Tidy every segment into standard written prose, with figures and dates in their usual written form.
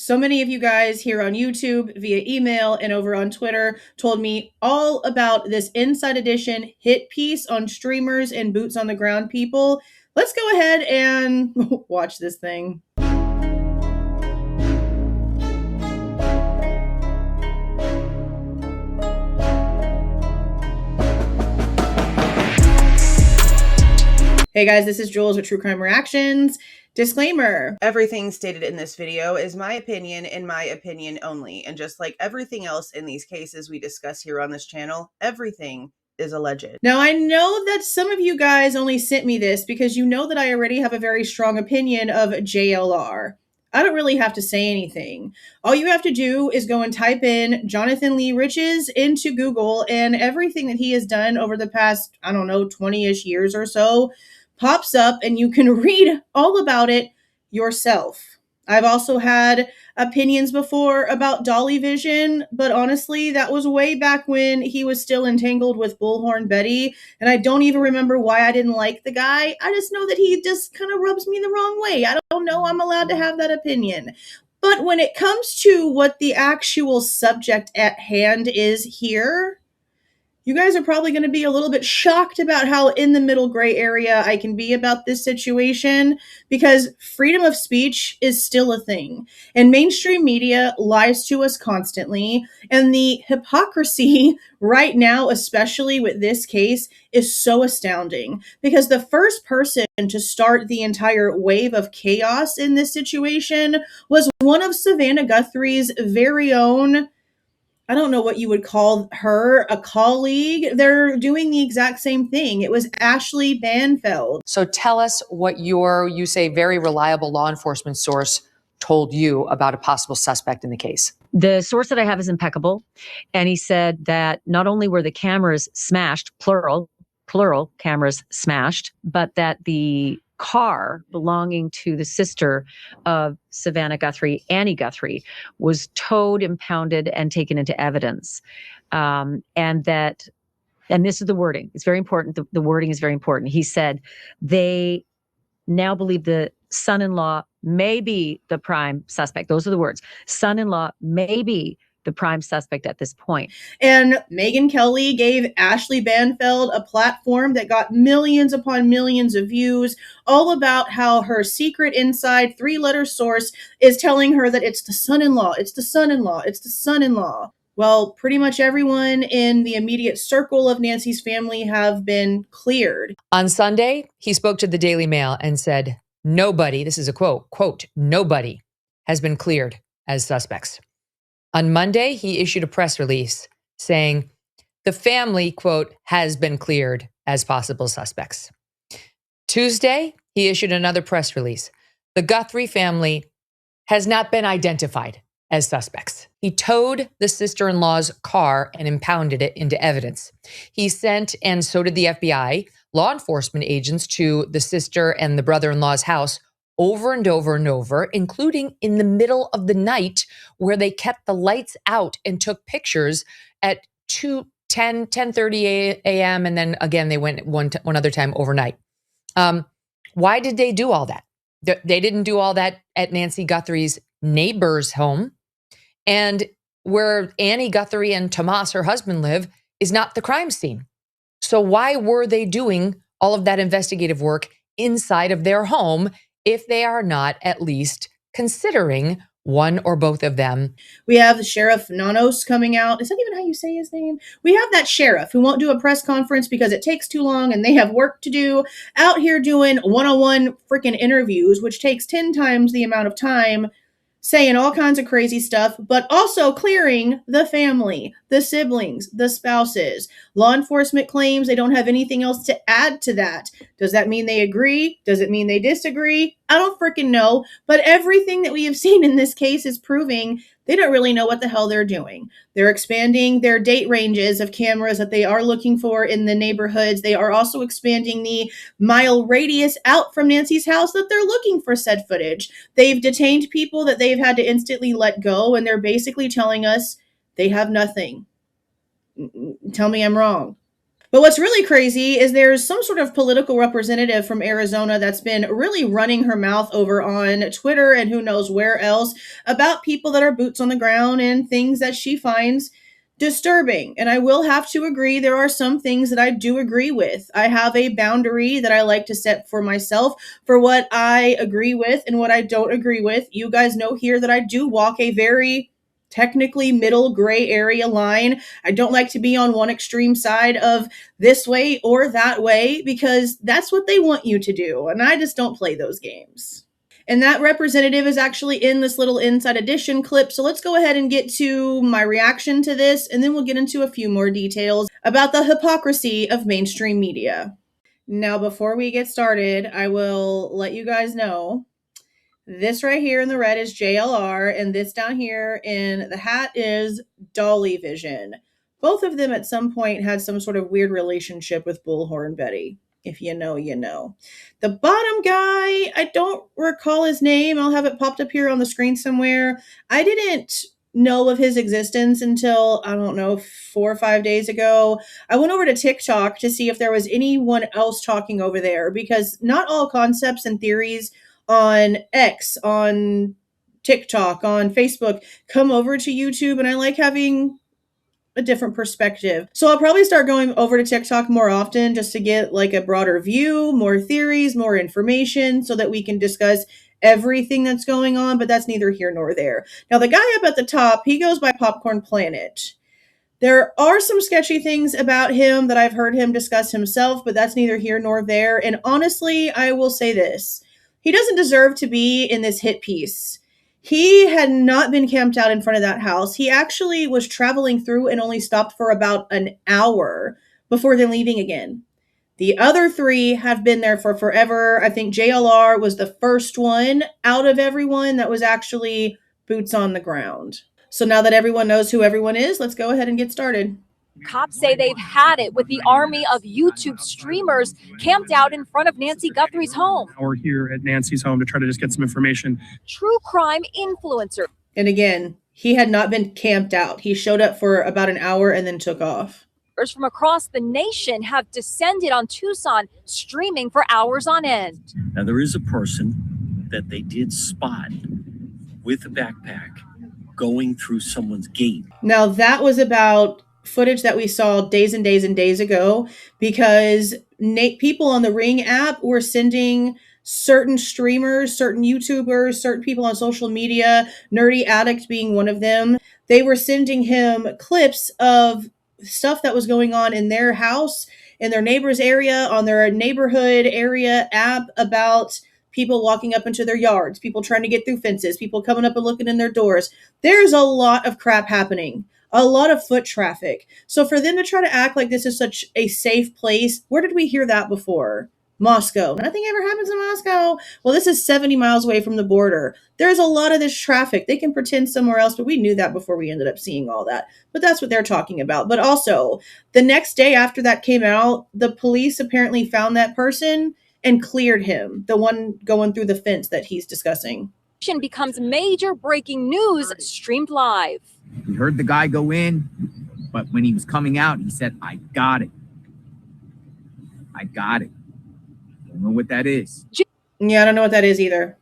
So many of you guys here on YouTube, via email, and over on Twitter told me all about this Inside Edition hit piece on streamers and boots on the ground people. Let's go ahead and watch this thing. Hey guys, this is Julez with True Crime Reactions. Disclaimer, everything stated in this video is my opinion and my opinion only. And just like everything else in these cases we discuss here on this channel, everything is alleged. Now, I know that some of you guys only sent me this because you know that I already have a very strong opinion of JLR. I don't really have to say anything. All you have to do is go and type in Jonathan Lee Riches into Google, and everything that he has done over the past, 20-ish years or so pops up, and you can read all about it yourself. I've also had opinions before about Dolly Vision, but honestly, that was way back when he was still entangled with Bullhorn Betty, and I don't even remember why I didn't like the guy. I just know that he just kind of rubs me the wrong way. I don't know. I'm allowed to have that opinion. But when it comes to what the actual subject at hand is here, you guys are probably going to be a little bit shocked about how in the middle gray area I can be about this situation, because freedom of speech is still a thing. And mainstream media lies to us constantly. And the hypocrisy right now, especially with this case, is so astounding. Because the first person to start the entire wave of chaos in this situation was one of Savannah Guthrie's very own, I don't know what you would call her, a colleague. They're doing the exact same thing. It was Ashley Banfeld. So tell us what you say, very reliable law enforcement source told you about a possible suspect in the case. The source that I have is impeccable. And he said that not only were the cameras smashed, plural cameras smashed, but that the car belonging to the sister of Savannah Guthrie, Annie Guthrie, was towed, impounded, and taken into evidence. And this is the wording. It's very important. The wording is very important. He said they now believe the son-in-law may be the prime suspect. Those are the words. Son-in-law may be the prime suspect at this point. And Megyn Kelly gave Ashley Banfeld a platform that got millions upon millions of views, all about how her secret inside three-letter source is telling her that it's the son-in-law, it's the son-in-law, it's the son-in-law. Well, pretty much everyone in the immediate circle of Nancy's family have been cleared. On Sunday, he spoke to the Daily Mail and said, nobody, this is a quote, nobody has been cleared as suspects. On Monday, he issued a press release saying the family, quote, has been cleared as possible suspects. Tuesday, he issued another press release. The Guthrie family has not been identified as suspects. He towed the sister-in-law's car and impounded it into evidence. He sent, and so did the FBI, law enforcement agents to the sister and the brother-in-law's house over and over and over, including in the middle of the night, where they kept the lights out and took pictures at 10:30 a.m. And then again, they went one other time overnight. Why did they do all that? They didn't do all that at Nancy Guthrie's neighbor's home. And where Annie Guthrie and Tomas, her husband, live is not the crime scene. So why were they doing all of that investigative work inside of their home if they are not at least considering one or both of them? We have the Sheriff Nanos coming out. Is that even how you say his name? We have that sheriff who won't do a press conference because it takes too long and they have work to do, out here doing one-on-one freaking interviews, which takes 10 times the amount of time, saying all kinds of crazy stuff, but also clearing the family, the siblings, the spouses. Law enforcement claims they don't have anything else to add to that. Does that mean they agree? Does it mean they disagree? I don't freaking know. But everything that we have seen in this case is proving they don't really know what the hell they're doing. They're expanding their date ranges of cameras that they are looking for in the neighborhoods. They are also expanding the mile radius out from Nancy's house that they're looking for said footage. They've detained people that they've had to instantly let go, and they're basically telling us they have nothing. Tell me I'm wrong. But what's really crazy is there's some sort of political representative from Arizona that's been really running her mouth over on Twitter and who knows where else about people that are boots on the ground and things that she finds disturbing. And I will have to agree, there are some things that I do agree with. I have a boundary that I like to set for myself for what I agree with and what I don't agree with. You guys know here that I do walk a very technically middle gray area line. I don't like to be on one extreme side of this way or that way because that's what they want you to do. And I just don't play those games. And that representative is actually in this little Inside Edition clip. So let's go ahead and get to my reaction to this, and then we'll get into a few more details about the hypocrisy of mainstream media. Now, before we get started, I will let you guys know this right here in the red is JLR, and this down here in the hat is Dolly Vision. Both of them at some point had some sort of weird relationship with Bullhorn Betty. If you know, you know. The bottom guy, I don't recall his name. I'll have it popped up here on the screen somewhere. I didn't know of his existence until, I don't know, 4 or 5 days ago. I went over to TikTok to see if there was anyone else talking over there, because not all concepts and theories on X, on TikTok, on Facebook come over to YouTube, and I like having a different perspective. So I'll probably start going over to TikTok more often just to get like a broader view, more theories, more information so that we can discuss everything that's going on, but that's neither here nor there. Now, the guy up at the top, he goes by Popcorn Planet. There are some sketchy things about him that I've heard him discuss himself, but that's neither here nor there. And honestly, I will say this. He doesn't deserve to be in this hit piece. He had not been camped out in front of that house. He actually was traveling through and only stopped for about an hour before then leaving again. The other three have been there for forever. I think JLR was the first one out of everyone that was actually boots on the ground. So now that everyone knows who everyone is, let's go ahead and get started. Cops say they've had it with the army of YouTube streamers camped out in front of Nancy Guthrie's home. We're here at Nancy's home to try to just get some information. True crime influencer. And again, he had not been camped out. He showed up for about an hour and then took off. From across the nation have descended on Tucson, streaming for hours on end. Now, there is a person that they did spot with a backpack going through someone's gate. Now, that was about footage that we saw days and days and days ago, because people on the Ring app were sending certain streamers, certain YouTubers, certain people on social media, Nerdy Addict being one of them. They were sending him clips of stuff that was going on in their house, in their neighbor's area, on their neighborhood area app, about people walking up into their yards, people trying to get through fences, people coming up and looking in their doors. There's a lot of crap happening, a lot of foot traffic. So for them to try to act like this is such a safe place, where did we hear that before? Moscow. Nothing ever happens in Moscow. Well, this is 70 miles away from the border. There's a lot of this traffic. They can pretend somewhere else, but we knew that before we ended up seeing all that. But that's what they're talking about. But also, the next day after that came out, the police apparently found that person and cleared him, the one going through the fence that he's discussing. Becomes major breaking news streamed live. We heard the guy go in, but when he was coming out, he said, "I got it. I got it." I don't know what that is. Yeah, I don't know what that is either.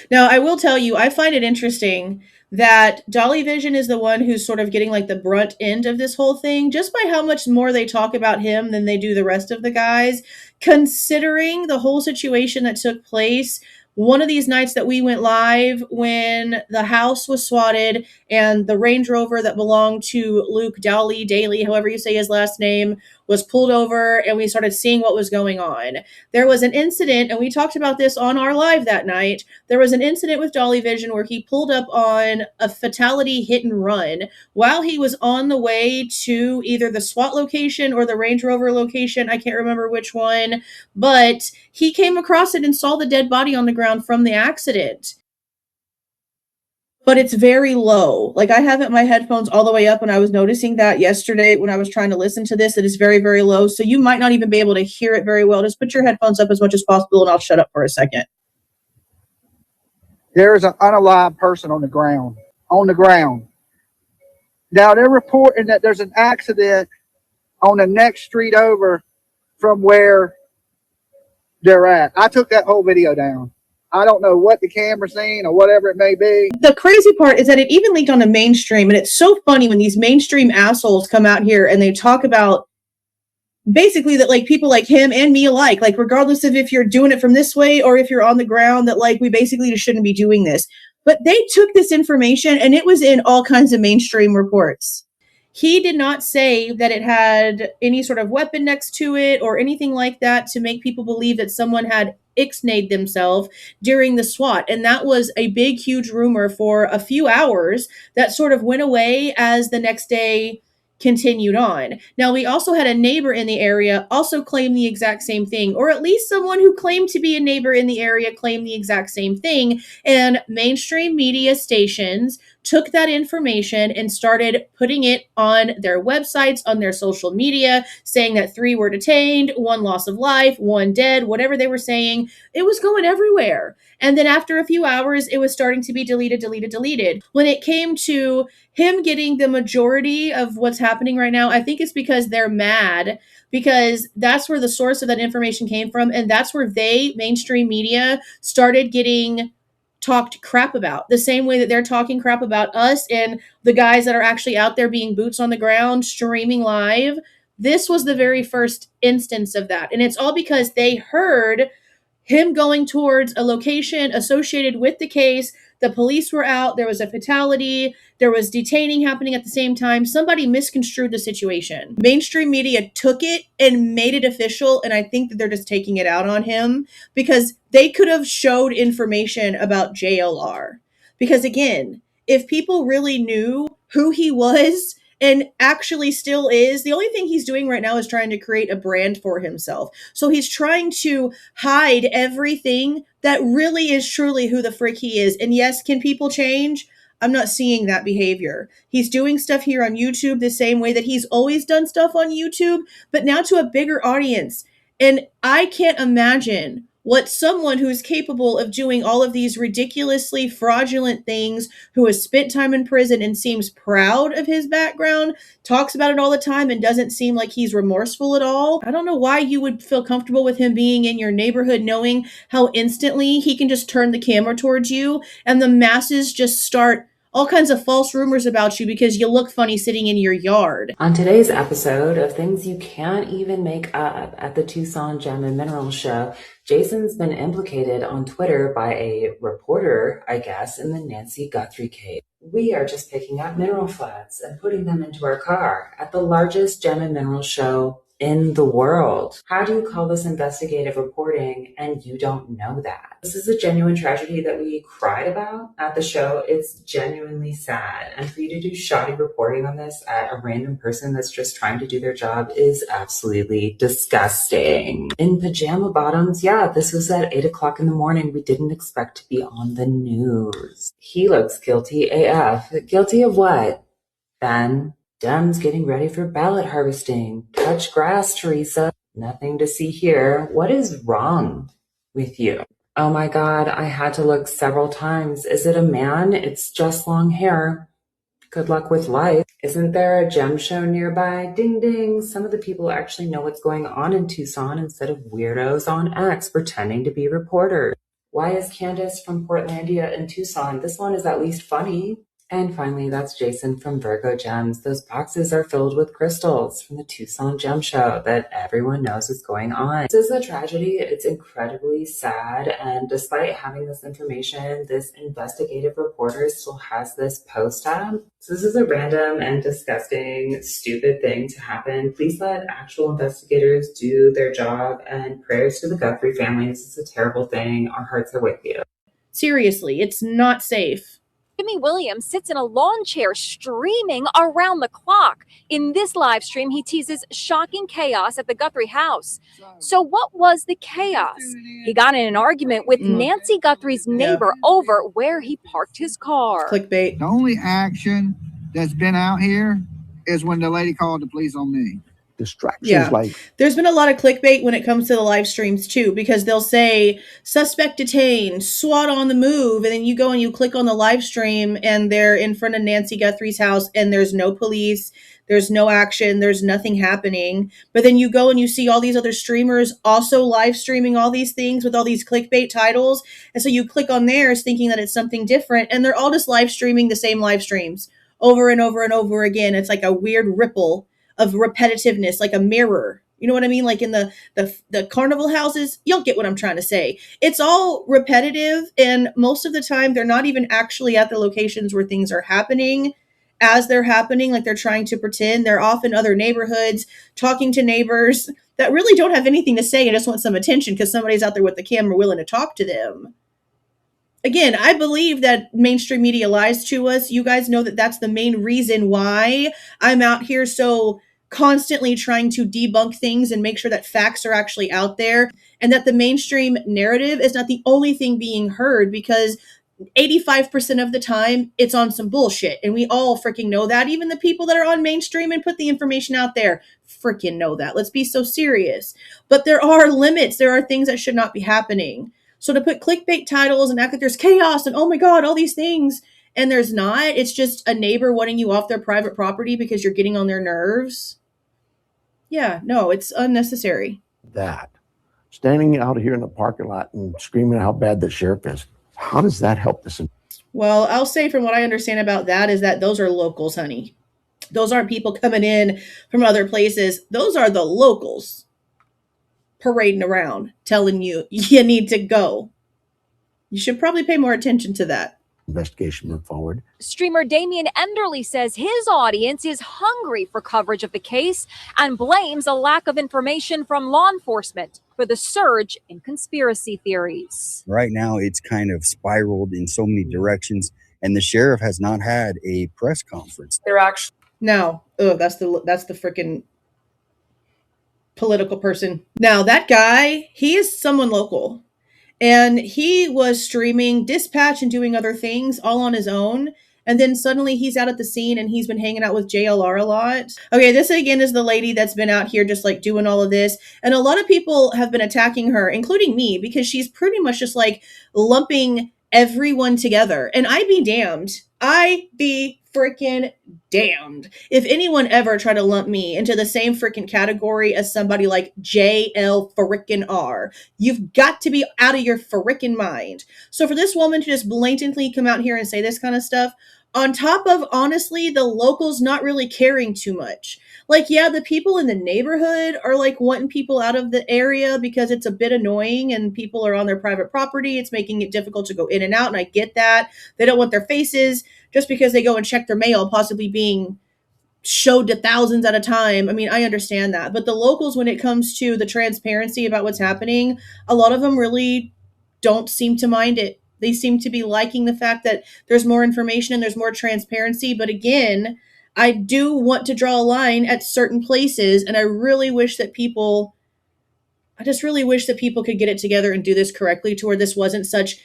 Now, I will tell you, I find it interesting that Dolly Vision is the one who's sort of getting like the brunt end of this whole thing, just by how much more they talk about him than they do the rest of the guys, considering the whole situation that took place one of these nights that we went live when the house was swatted and the Range Rover that belonged to Luke Daly, however you say his last name, was pulled over, and we started seeing what was going on. There was an incident, and we talked about this on our live that night. There was an incident with Dolly Vision where he pulled up on a fatality hit and run while he was on the way to either the SWAT location or the Range Rover location. I can't remember which one, but he came across it and saw the dead body on the ground from the accident. But it's very low. Like, I have my headphones all the way up, and I was noticing that yesterday when I was trying to listen to this, it is very, very low. So you might not even be able to hear it very well. Just put your headphones up as much as possible, and I'll shut up for a second. There is an unalive person on the ground. Now they're reporting that there's an accident on the next street over from where they're at. I took that whole video down. I don't know what the camera seen or whatever it may be. The crazy part is that it even leaked on the mainstream, and it's so funny when these mainstream assholes come out here and they talk about basically that like people like him and me alike, like regardless of if you're doing it from this way or if you're on the ground, that like we basically just shouldn't be doing this. But they took this information and it was in all kinds of mainstream reports. He did not say that it had any sort of weapon next to it or anything like that to make people believe that someone had ixnayed themselves during the SWAT. And that was a big, huge rumor for a few hours that sort of went away as the next day continued on. Now, we also had a neighbor in the area also claim the exact same thing, or at least someone who claimed to be a neighbor in the area claimed the exact same thing. And mainstream media stations took that information and started putting it on their websites, on their social media, saying that 3 were detained, 1 loss of life, 1 dead, whatever they were saying. It was going everywhere. And then after a few hours, it was starting to be deleted. When it came to him getting the majority of what's happening right now, I think it's because they're mad, because that's where the source of that information came from. And that's where mainstream media, started getting talked crap about, the same way that they're talking crap about us and the guys that are actually out there being boots on the ground, streaming live. This was the very first instance of that. And it's all because they heard him going towards a location associated with the case. The police were out. There was a fatality. There was detaining happening at the same time. Somebody misconstrued the situation. Mainstream media took it and made it official. And I think that they're just taking it out on him because they could have showed information about JLR. Because again, if people really knew who he was and actually still is, the only thing he's doing right now is trying to create a brand for himself. So he's trying to hide everything that really is truly who the frick he is. And yes, can people change? I'm not seeing that behavior. He's doing stuff here on YouTube the same way that he's always done stuff on YouTube, but now to a bigger audience. And I can't imagine what someone who is capable of doing all of these ridiculously fraudulent things, who has spent time in prison and seems proud of his background, talks about it all the time and doesn't seem like he's remorseful at all. I don't know why you would feel comfortable with him being in your neighborhood, knowing how instantly he can just turn the camera towards you and the masses just start all kinds of false rumors about you because you look funny sitting in your yard. On today's episode of Things You Can't Even Make Up at the Tucson Gem and Mineral Show, Jason's been implicated on Twitter by a reporter, I guess, in the Nancy Guthrie case. We are just picking up mineral floods and putting them into our car at the largest gem and mineral show in the world. How do you call this investigative reporting and you don't know that? This is a genuine tragedy that we cried about at the show. It's genuinely sad. And for you to do shoddy reporting on this at a random person that's just trying to do their job is absolutely disgusting. In pajama bottoms, yeah, this was at 8 o'clock in the morning. We didn't expect to be on the news. He looks guilty AF. Guilty of what? Ben? Dems getting ready for ballot harvesting. Touch grass, Teresa. Nothing to see here. What is wrong with you? Oh my God, I had to look several times. Is it a man? It's just long hair. Good luck with life. Isn't there a gem show nearby? Ding ding. Some of the people actually know what's going on in Tucson instead of weirdos on X pretending to be reporters. Why is Candace from Portlandia in Tucson? This one is at least funny. And finally, that's Jason from Virgo Gems. Those boxes are filled with crystals from the Tucson Gem Show that everyone knows is going on. This is a tragedy. It's incredibly sad. And despite having this information, this investigative reporter still has this post up. So this is a random and disgusting, stupid thing to happen. Please let actual investigators do their job, and prayers to the Guthrie family. This is a terrible thing. Our hearts are with you. Seriously, it's not safe. Jimmy Williams sits in a lawn chair streaming around the clock. In this live stream, he teases shocking chaos at the Guthrie house. So what was the chaos? He got in an argument with Nancy Guthrie's neighbor over where he parked his car. Clickbait. The only action that's been out here is when the lady called the police on me. distractions like there's been a lot of clickbait when it comes to the live streams too, because they'll say suspect detained, SWAT on the move, and then you go and you click on the live stream and they're in front of Nancy Guthrie's house and there's no police, there's no action, there's nothing happening. But then you go and you see all these other streamers also live streaming all these things with all these clickbait titles, and so you click on theirs thinking that it's something different, and they're all just live streaming the same live streams over and over and over again. It's like a weird ripple of repetitiveness, like a mirror. You know what I mean? Like in the carnival houses, you'll get what I'm trying to say. It's all repetitive, and most of the time they're not even actually at the locations where things are happening as they're happening. Like they're trying to pretend. They're off in other neighborhoods talking to neighbors that really don't have anything to say and just want some attention because somebody's out there with the camera willing to talk to them. Again, I believe that mainstream media lies to us. You guys know that that's the main reason why I'm out here so constantly trying to debunk things and make sure that facts are actually out there, and that the mainstream narrative is not the only thing being heard, because 85% of the time it's on some bullshit. And we all freaking know that. Even the people that are on mainstream and put the information out there freaking know that. Let's be so serious. But there are limits. There are things that should not be happening. So to put clickbait titles and act like there's chaos and oh my God, all these things, and there's not, it's just a neighbor wanting you off their private property because you're getting on their nerves. Yeah, no, it's unnecessary. that. Standing out here in the parking lot and screaming how bad the sheriff is. How does that help this? Well, I'll say from what I understand about that is that those are locals, honey. Those aren't people coming in from other places. Those are the locals parading around telling you you need to go. You should probably pay more attention to that. Investigation move forward. Streamer Damian Enderly says his audience is hungry for coverage of the case and blames a lack of information from law enforcement for the surge in conspiracy theories. Right now, it's kind of spiraled in so many directions, and the sheriff has not had a press conference. They're actually no. Oh, that's the freaking political person. Now that guy, he is someone local. And he was streaming Dispatch and doing other things all on his own. And then suddenly he's out at the scene and he's been hanging out with JLR a lot. Okay, this again is the lady that's been out here just like doing all of this. And a lot of people have been attacking her, including me, because she's pretty much just like lumping everyone together. And I be damned. I be freaking damned if anyone ever tried to lump me into the same freaking category as somebody like JLR. You've got to be out of your freaking mind. So for this woman to just blatantly come out here and say this kind of stuff, on top of, honestly, the locals not really caring too much. Like, yeah, the people in the neighborhood are like wanting people out of the area because it's a bit annoying and people are on their private property. It's making it difficult to go in and out. And I get that. They don't want their faces just because they go and check their mail, possibly being showed to thousands at a time. I mean, I understand that. But the locals, when it comes to the transparency about what's happening, a lot of them really don't seem to mind it. They seem to be liking the fact that there's more information and there's more transparency. But again, I do want to draw a line at certain places. And I just really wish that people could get it together and do this correctly to where this wasn't such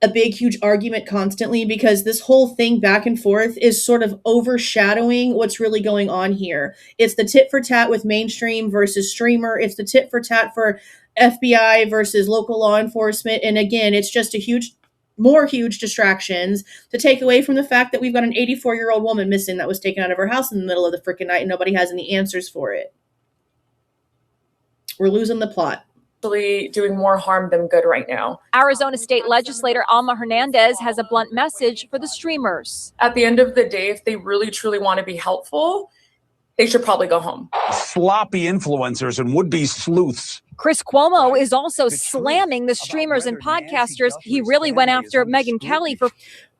a big, huge argument constantly, because this whole thing back and forth is sort of overshadowing what's really going on here. It's the tit for tat with mainstream versus streamer. It's the tit for tat for FBI versus local law enforcement. And again, it's just more huge distractions to take away from the fact that we've got an 84-year-old woman missing that was taken out of her house in the middle of the freaking night and nobody has any answers for it. We're losing the plot. Doing more harm than good right now. Arizona State Legislator Alma Hernandez has a blunt message for the streamers. At the end of the day, if they really truly want to be helpful, they should probably go home. Sloppy influencers and would-be sleuths. Chris Cuomo is also slamming the streamers and podcasters. He really went after Megyn Kelly for...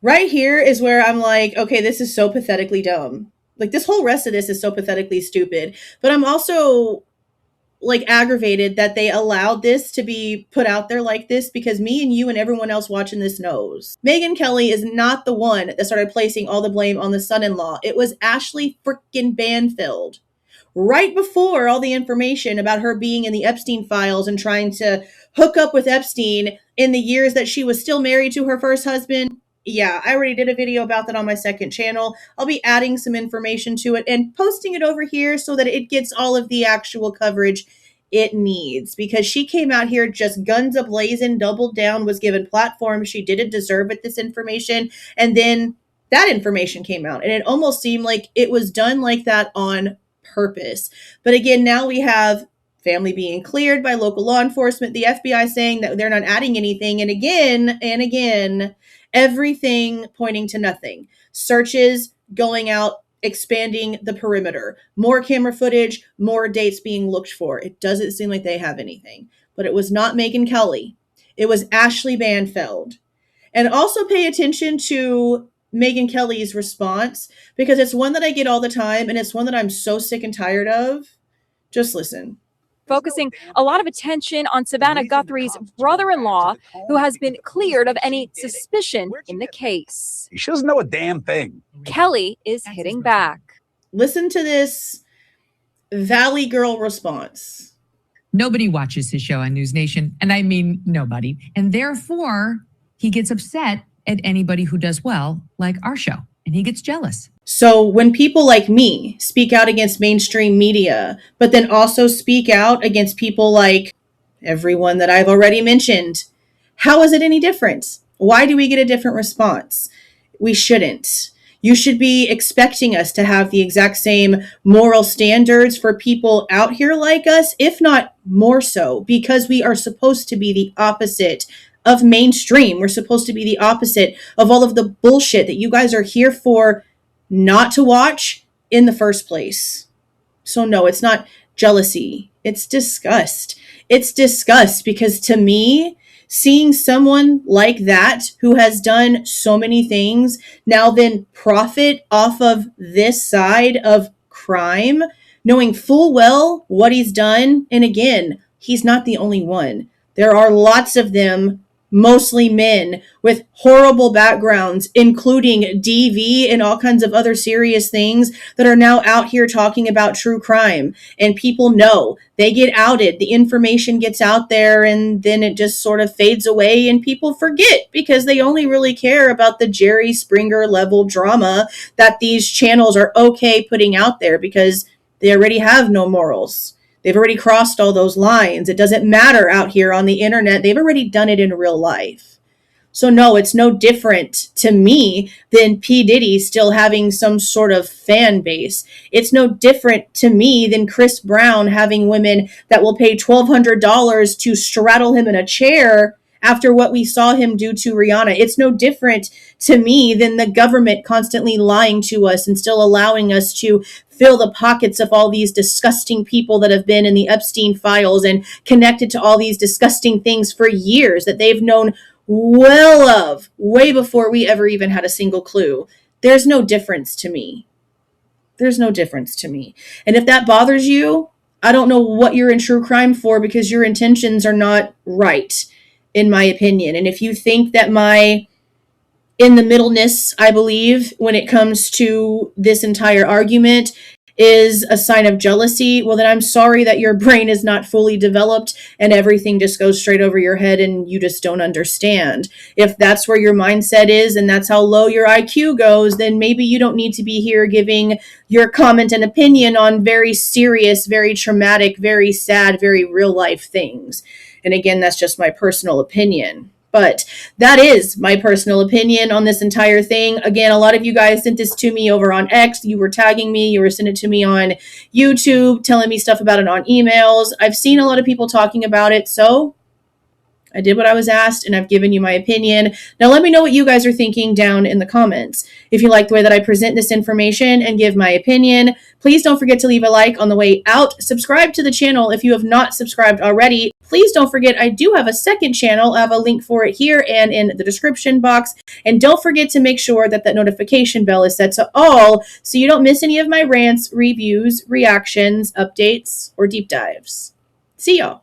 Right here is where I'm like, okay, this is so pathetically dumb. Like, this whole rest of this is so pathetically stupid. But I'm also like aggravated that they allowed this to be put out there like this, because me and you and everyone else watching this knows Megyn Kelly is not the one that started placing all the blame on the son-in-law. It was Ashley freaking Banfield. Right before all the information about her being in the Epstein files and trying to hook up with Epstein in the years that she was still married to her first husband, Yeah, I already did a video about that on my second channel. I'll be adding some information to it and posting it over here so that it gets all of the actual coverage it needs, because she came out here just guns a-blazing, doubled down, was given platforms she didn't deserve with this information, and then that information came out, and it almost seemed like it was done like that on purpose. But again, now we have family being cleared by local law enforcement, the FBI saying that they're not adding anything, and again, everything pointing to nothing. Searches going out, expanding the perimeter, more camera footage, more dates being looked for. It doesn't seem like they have anything. But it was not Megyn Kelly. It was Ashley Banfeld. And also pay attention to Megyn Kelly's response, because it's one that I get all the time, and it's one that I'm so sick and tired of. Just listen. Focusing a lot of attention on Savannah Guthrie's brother-in-law, who has been cleared of any suspicion in the case. She doesn't know a damn thing. Kelly is hitting back. Listen to this Valley Girl response. Nobody watches his show on News Nation, and I mean nobody. And therefore, he gets upset at anybody who does well, like our show, and he gets jealous. So when people like me speak out against mainstream media, but then also speak out against people like everyone that I've already mentioned, how is it any different? Why do we get a different response? We shouldn't. You should be expecting us to have the exact same moral standards for people out here like us, if not more so, because we are supposed to be the opposite of mainstream. We're supposed to be the opposite of all of the bullshit that you guys are here for not to watch in the first place. So no, it's not jealousy. It's disgust. It's disgust, because to me, seeing someone like that who has done so many things now then profit off of this side of crime, knowing full well what he's done. And again, he's not the only one. There are lots of them, mostly men with horrible backgrounds, including DV and all kinds of other serious things, that are now out here talking about true crime. And people know, they get outed, the information gets out there, and then it just sort of fades away and people forget, because they only really care about the Jerry Springer level drama that these channels are okay putting out there, because they already have no morals. They've already crossed all those lines. It doesn't matter out here on the internet. They've already done it in real life. So no, it's no different to me than P. Diddy still having some sort of fan base. It's no different to me than Chris Brown having women that will pay $1,200 to straddle him in a chair after what we saw him do to Rihanna. It's no different to me than the government constantly lying to us and still allowing us to fill the pockets of all these disgusting people that have been in the Epstein files and connected to all these disgusting things for years that they've known well of, way before we ever even had a single clue. There's no difference to me. There's no difference to me. And if that bothers you, I don't know what you're in true crime for, because your intentions are not right, in my opinion. And if you think that my in the middleness, I believe, when it comes to this entire argument is a sign of jealousy, well, then I'm sorry that your brain is not fully developed and everything just goes straight over your head and you just don't understand. If that's where your mindset is and that's how low your IQ goes, then maybe you don't need to be here giving your comment and opinion on very serious, very traumatic, very sad, very real life things. And again, that's just my personal opinion. But that is my personal opinion on this entire thing. Again, a lot of you guys sent this to me over on X. You were tagging me. You were sending it to me on YouTube, telling me stuff about it on emails. I've seen a lot of people talking about it. So I did what I was asked, and I've given you my opinion. Now let me know what you guys are thinking down in the comments. If you like the way that I present this information and give my opinion, please don't forget to leave a like on the way out. Subscribe to the channel if you have not subscribed already. Please don't forget, I do have a second channel. I have a link for it here and in the description box. And don't forget to make sure that that notification bell is set to all so you don't miss any of my rants, reviews, reactions, updates, or deep dives. See y'all.